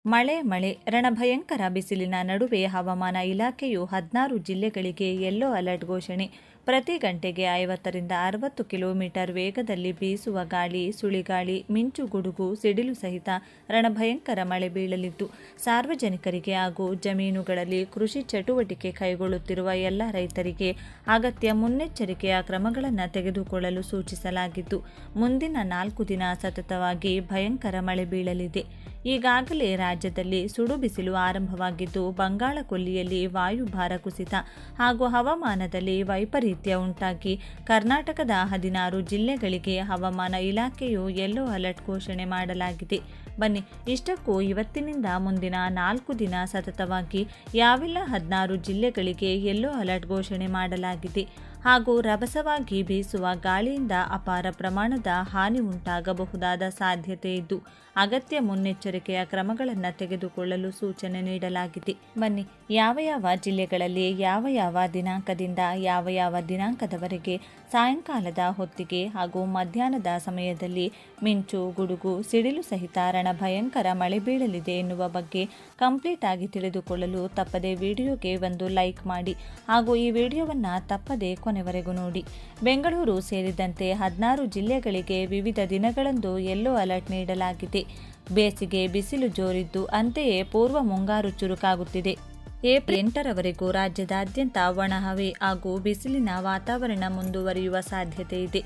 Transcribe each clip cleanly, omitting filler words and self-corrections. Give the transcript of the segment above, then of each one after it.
ಮಳೆ ರಣಭಯಂಕರ ಬಿಸಿಲಿನ ನಡುವೆ ಹವಾಮಾನ ಇಲಾಖೆಯು 16 ಜಿಲ್ಲೆಗಳಿಗೆ ಯೆಲ್ಲೋ ಅಲರ್ಟ್ ಘೋಷಣೆ. ಪ್ರತಿ ಗಂಟೆಗೆ 50ರಿಂದ 60 ಕಿಲೋಮೀಟರ್ ವೇಗದಲ್ಲಿ ಬೀಸುವ ಗಾಳಿ, ಸುಳಿಗಾಳಿ, ಮಿಂಚು ಗುಡುಗು, ಸಿಡಿಲು ಸಹಿತ ರಣಭಯಂಕರ ಮಳೆ ಬೀಳಲಿದ್ದು, ಸಾರ್ವಜನಿಕರಿಗೆ ಹಾಗೂ ಜಮೀನುಗಳಲ್ಲಿ ಕೃಷಿ ಚಟುವಟಿಕೆ ಕೈಗೊಳ್ಳುತ್ತಿರುವ ಎಲ್ಲ ರೈತರಿಗೆ ಅಗತ್ಯ ಮುನ್ನೆಚ್ಚರಿಕೆಯ ಕ್ರಮಗಳನ್ನು ತೆಗೆದುಕೊಳ್ಳಲು ಸೂಚಿಸಲಾಗಿದ್ದು, ಮುಂದಿನ 4 ದಿನ ಸತತವಾಗಿ ಭಯಂಕರ ಮಳೆ ಬೀಳಲಿದೆ. ಈಗಾಗಲೇ ರಾಜ್ಯದಲ್ಲಿ ಸುಡು ಬಿಸಿಲು ಆರಂಭವಾಗಿದ್ದು, ಬಂಗಾಳ ಕೊಲ್ಲಿಯಲ್ಲಿ ವಾಯುಭಾರ ಕುಸಿತ ಹಾಗೂ ಹವಾಮಾನದಲ್ಲಿ ವೈಪರೀತ್ಯ ಉಂಟಾಗಿ ಕರ್ನಾಟಕದ 16 ಜಿಲ್ಲೆಗಳಿಗೆ ಹವಾಮಾನ ಇಲಾಖೆಯು ಯೆಲ್ಲೋ ಅಲರ್ಟ್ ಘೋಷಣೆ ಮಾಡಲಾಗಿದೆ. ಬನ್ನಿ, ಇಷ್ಟಕ್ಕೂ ಇವತ್ತಿನಿಂದ ಮುಂದಿನ 4 ದಿನ ಸತತವಾಗಿ ಯಾವೆಲ್ಲ 16 ಜಿಲ್ಲೆಗಳಿಗೆ ಯೆಲ್ಲೋ ಅಲರ್ಟ್ ಘೋಷಣೆ ಮಾಡಲಾಗಿದೆ ಹಾಗೂ ರಭಸವಾಗಿ ಬೀಸುವ ಗಾಳಿಯಿಂದ ಅಪಾರ ಪ್ರಮಾಣದ ಹಾನಿ ಉಂಟಾಗಬಹುದಾದ ಸಾಧ್ಯತೆ ಇದ್ದು, ಅಗತ್ಯ ಮುನ್ನೆಚ್ಚರಿಕೆಯ ಕ್ರಮಗಳನ್ನು ತೆಗೆದುಕೊಳ್ಳಲು ಸೂಚನೆ ನೀಡಲಾಗಿದೆ. ಬನ್ನಿ, ಯಾವ ಜಿಲ್ಲೆಗಳಲ್ಲಿ ಯಾವ ದಿನಾಂಕದಿಂದ ಯಾವ ದಿನಾಂಕದವರೆಗೆ ಸಾಯಂಕಾಲದ ಹೊತ್ತಿಗೆ ಹಾಗೂ ಮಧ್ಯಾಹ್ನದ ಸಮಯದಲ್ಲಿ ಮಿಂಚು, ಗುಡುಗು, ಸಿಡಿಲು ಸಹಿತ ರಣಭಯಂಕರ ಮಳೆ ಬೀಳಲಿದೆ ಎನ್ನುವ ಬಗ್ಗೆ ಕಂಪ್ಲೀಟ್ ಆಗಿ ತಿಳಿದುಕೊಳ್ಳಲು ತಪ್ಪದೆ ವಿಡಿಯೋಗೆ ಒಂದು ಲೈಕ್ ಮಾಡಿ ಹಾಗೂ ಈ ವಿಡಿಯೋವನ್ನು ತಪ್ಪದೆ ಕೊನೆವರೆಗೂ ನೋಡಿ. ಬೆಂಗಳೂರು ಸೇರಿದಂತೆ 16 ಜಿಲ್ಲೆಗಳಿಗೆ ವಿವಿಧ ದಿನಗಳಂದು ಯೆಲ್ಲೋ ಅಲರ್ಟ್ ನೀಡಲಾಗಿದೆ. ಬೇಸಿಗೆ ಬಿಸಿಲು ಜೋರಿದ್ದು, ಅಂತೆಯೇ ಪೂರ್ವ ಮುಂಗಾರು ಚುರುಕಾಗುತ್ತಿದೆ. ಏಪ್ರಿಲ್ 8ರವರೆಗೂ ರಾಜ್ಯದಾದ್ಯಂತ ಒಣಹವೆ ಹಾಗೂ ಬಿಸಿಲಿನ ವಾತಾವರಣ ಮುಂದುವರಿಯುವ ಸಾಧ್ಯತೆ ಇದೆ.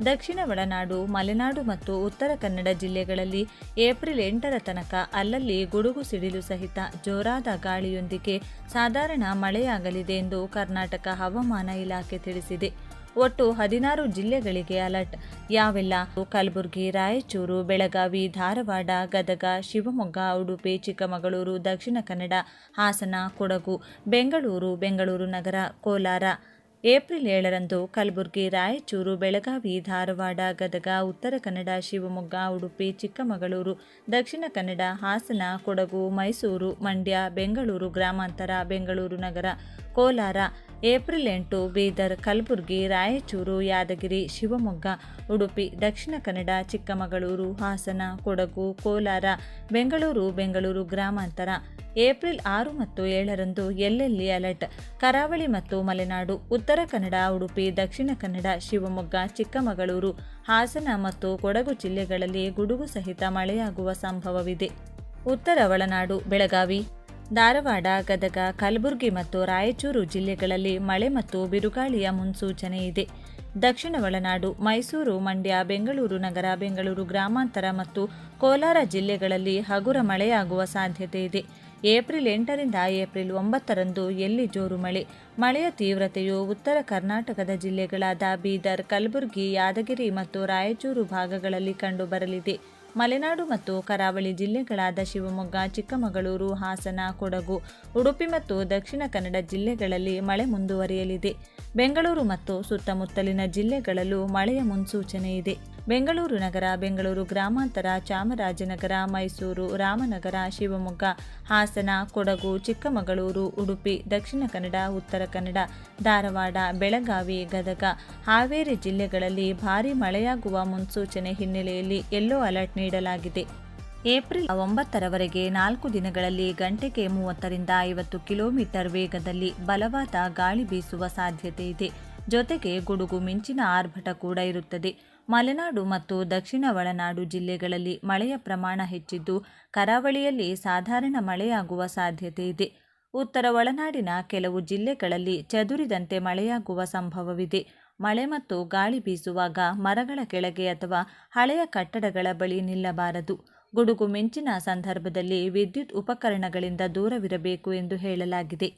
ದಕ್ಷಿಣ ಒಳನಾಡು, ಮಲೆನಾಡು ಮತ್ತು ಉತ್ತರ ಕನ್ನಡ ಜಿಲ್ಲೆಗಳಲ್ಲಿ ಏಪ್ರಿಲ್ 8ರ ತನಕ ಅಲ್ಲಲ್ಲಿ ಗುಡುಗು ಸಿಡಿಲು ಸಹಿತ ಜೋರಾದ ಗಾಳಿಯೊಂದಿಗೆ ಸಾಧಾರಣ ಮಳೆಯಾಗಲಿದೆ ಎಂದು ಕರ್ನಾಟಕ ಹವಾಮಾನ ಇಲಾಖೆ ತಿಳಿಸಿದೆ. ಒಟ್ಟು 16 ಜಿಲ್ಲೆಗಳಿಗೆ ಅಲರ್ಟ್. ಯಾವೆಲ್ಲ? ಕಲಬುರಗಿ, ರಾಯಚೂರು, ಬೆಳಗಾವಿ, ಧಾರವಾಡ, ಗದಗ, ಶಿವಮೊಗ್ಗ, ಉಡುಪಿ, ಚಿಕ್ಕಮಗಳೂರು, ದಕ್ಷಿಣ ಕನ್ನಡ, ಹಾಸನ, ಕೊಡಗು, ಬೆಂಗಳೂರು ನಗರ, ಕೋಲಾರ. ಏಪ್ರಿಲ್ 7ರಂದು ಕಲಬುರಗಿ, ರಾಯಚೂರು, ಬೆಳಗಾವಿ, ಧಾರವಾಡ, ಗದಗ, ಉತ್ತರ ಕನ್ನಡ, ಶಿವಮೊಗ್ಗ, ಉಡುಪಿ, ಚಿಕ್ಕಮಗಳೂರು, ದಕ್ಷಿಣ ಕನ್ನಡ, ಹಾಸನ, ಕೊಡಗು, ಮೈಸೂರು, ಮಂಡ್ಯ, ಬೆಂಗಳೂರು ಗ್ರಾಮಾಂತರ, ಬೆಂಗಳೂರು ನಗರ, ಕೋಲಾರ. ಏಪ್ರಿಲ್ 8 ಬೀದರ್, ಕಲಬುರಗಿ, ರಾಯಚೂರು, ಯಾದಗಿರಿ, ಶಿವಮೊಗ್ಗ, ಉಡುಪಿ, ದಕ್ಷಿಣ ಕನ್ನಡ, ಚಿಕ್ಕಮಗಳೂರು, ಹಾಸನ, ಕೊಡಗು, ಕೋಲಾರ, ಬೆಂಗಳೂರು ಗ್ರಾಮಾಂತರ. ಏಪ್ರಿಲ್ 6 ಮತ್ತು 7ರಂದು ಎಲ್ಲೆಲ್ಲಿ ಅಲರ್ಟ್. ಕರಾವಳಿ ಮತ್ತು ಮಲೆನಾಡು, ಉತ್ತರ ಕನ್ನಡ, ಉಡುಪಿ, ದಕ್ಷಿಣ ಕನ್ನಡ, ಶಿವಮೊಗ್ಗ, ಚಿಕ್ಕಮಗಳೂರು, ಹಾಸನ ಮತ್ತು ಕೊಡಗು ಜಿಲ್ಲೆಗಳಲ್ಲಿ ಗುಡುಗು ಸಹಿತ ಮಳೆಯಾಗುವ ಸಂಭವವಿದೆ. ಉತ್ತರ ಒಳನಾಡು, ಬೆಳಗಾವಿ, ಧಾರವಾಡ, ಗದಗ, ಕಲಬುರಗಿ ಮತ್ತು ರಾಯಚೂರು ಜಿಲ್ಲೆಗಳಲ್ಲಿ ಮಳೆ ಮತ್ತು ಬಿರುಗಾಳಿಯ ಮುನ್ಸೂಚನೆ ಇದೆ. ದಕ್ಷಿಣ ಒಳನಾಡು, ಮೈಸೂರು, ಮಂಡ್ಯ, ಬೆಂಗಳೂರು ನಗರ, ಬೆಂಗಳೂರು ಗ್ರಾಮಾಂತರ ಮತ್ತು ಕೋಲಾರ ಜಿಲ್ಲೆಗಳಲ್ಲಿ ಹಗುರ ಮಳೆಯಾಗುವ ಸಾಧ್ಯತೆ ಇದೆ. ಏಪ್ರಿಲ್ 8ರಿಂದ ಏಪ್ರಿಲ್ 9ರಂದು ಎಲ್ಲಿ ಜೋರು ಮಳೆ. ಮಳೆಯ ತೀವ್ರತೆಯು ಉತ್ತರ ಕರ್ನಾಟಕದ ಜಿಲ್ಲೆಗಳಾದ ಬೀದರ್, ಕಲಬುರಗಿ, ಯಾದಗಿರಿ ಮತ್ತು ರಾಯಚೂರು ಭಾಗಗಳಲ್ಲಿ ಕಂಡುಬರಲಿದೆ. ಮಲೆನಾಡು ಮತ್ತು ಕರಾವಳಿ ಜಿಲ್ಲೆಗಳಾದ ಶಿವಮೊಗ್ಗ, ಚಿಕ್ಕಮಗಳೂರು, ಹಾಸನ, ಕೊಡಗು, ಉಡುಪಿ ಮತ್ತು ದಕ್ಷಿಣ ಕನ್ನಡ ಜಿಲ್ಲೆಗಳಲ್ಲಿ ಮಳೆ ಮುಂದುವರಿಯಲಿದೆ. ಬೆಂಗಳೂರು ಮತ್ತು ಸುತ್ತಮುತ್ತಲಿನ ಜಿಲ್ಲೆಗಳಲ್ಲೂ ಮಳೆಯ ಮುನ್ಸೂಚನೆ ಇದೆ. ಬೆಂಗಳೂರು ನಗರ, ಬೆಂಗಳೂರು ಗ್ರಾಮಾಂತರ, ಚಾಮರಾಜನಗರ, ಮೈಸೂರು, ರಾಮನಗರ, ಶಿವಮೊಗ್ಗ, ಹಾಸನ, ಕೊಡಗು, ಚಿಕ್ಕಮಗಳೂರು, ಉಡುಪಿ, ದಕ್ಷಿಣ ಕನ್ನಡ, ಉತ್ತರ ಕನ್ನಡ, ಧಾರವಾಡ, ಬೆಳಗಾವಿ, ಗದಗ, ಹಾವೇರಿ ಜಿಲ್ಲೆಗಳಲ್ಲಿ ಭಾರೀ ಮಳೆಯಾಗುವ ಮುನ್ಸೂಚನೆ ಹಿನ್ನೆಲೆಯಲ್ಲಿ ಯೆಲ್ಲೋ ಅಲರ್ಟ್ ನೀಡಲಾಗಿದೆ. ಏಪ್ರಿಲ್ 9ರವರೆಗೆ 4 ದಿನಗಳಲ್ಲಿ ಗಂಟೆಗೆ 30ರಿಂದ 50 ಕಿಲೋಮೀಟರ್ ವೇಗದಲ್ಲಿ ಬಲವಾದ ಗಾಳಿ ಬೀಸುವ ಸಾಧ್ಯತೆ ಇದೆ. ಜೊತೆಗೆ ಗುಡುಗು ಮಿಂಚಿನ ಆರ್ಭಟ ಕೂಡ ಇರುತ್ತದೆ. ಮಲೆನಾಡು ಮತ್ತು ದಕ್ಷಿಣ ಒಳನಾಡು ಜಿಲ್ಲೆಗಳಲ್ಲಿ ಮಳೆಯ ಪ್ರಮಾಣ ಹೆಚ್ಚಿದ್ದು, ಕರಾವಳಿಯಲ್ಲಿ ಸಾಧಾರಣ ಮಳೆಯಾಗುವ ಸಾಧ್ಯತೆ ಇದೆ. ಉತ್ತರ ಒಳನಾಡಿನ ಕೆಲವು ಜಿಲ್ಲೆಗಳಲ್ಲಿ ಚದುರಿದಂತೆ ಮಳೆಯಾಗುವ ಸಂಭವವಿದೆ. ಮಳೆ ಮತ್ತು ಗಾಳಿ ಬೀಸುವಾಗ ಮರಗಳ ಕೆಳಗೆ ಅಥವಾ ಹಳೆಯ ಕಟ್ಟಡಗಳ ಬಳಿ ನಿಲ್ಲಬಾರದು. ಗುಡುಗು ಮಿಂಚಿನ ಸಂದರ್ಭದಲ್ಲಿ ವಿದ್ಯುತ್ ಉಪಕರಣಗಳಿಂದ ದೂರವಿರಬೇಕು ಎಂದು ಹೇಳಲಾಗಿದೆ.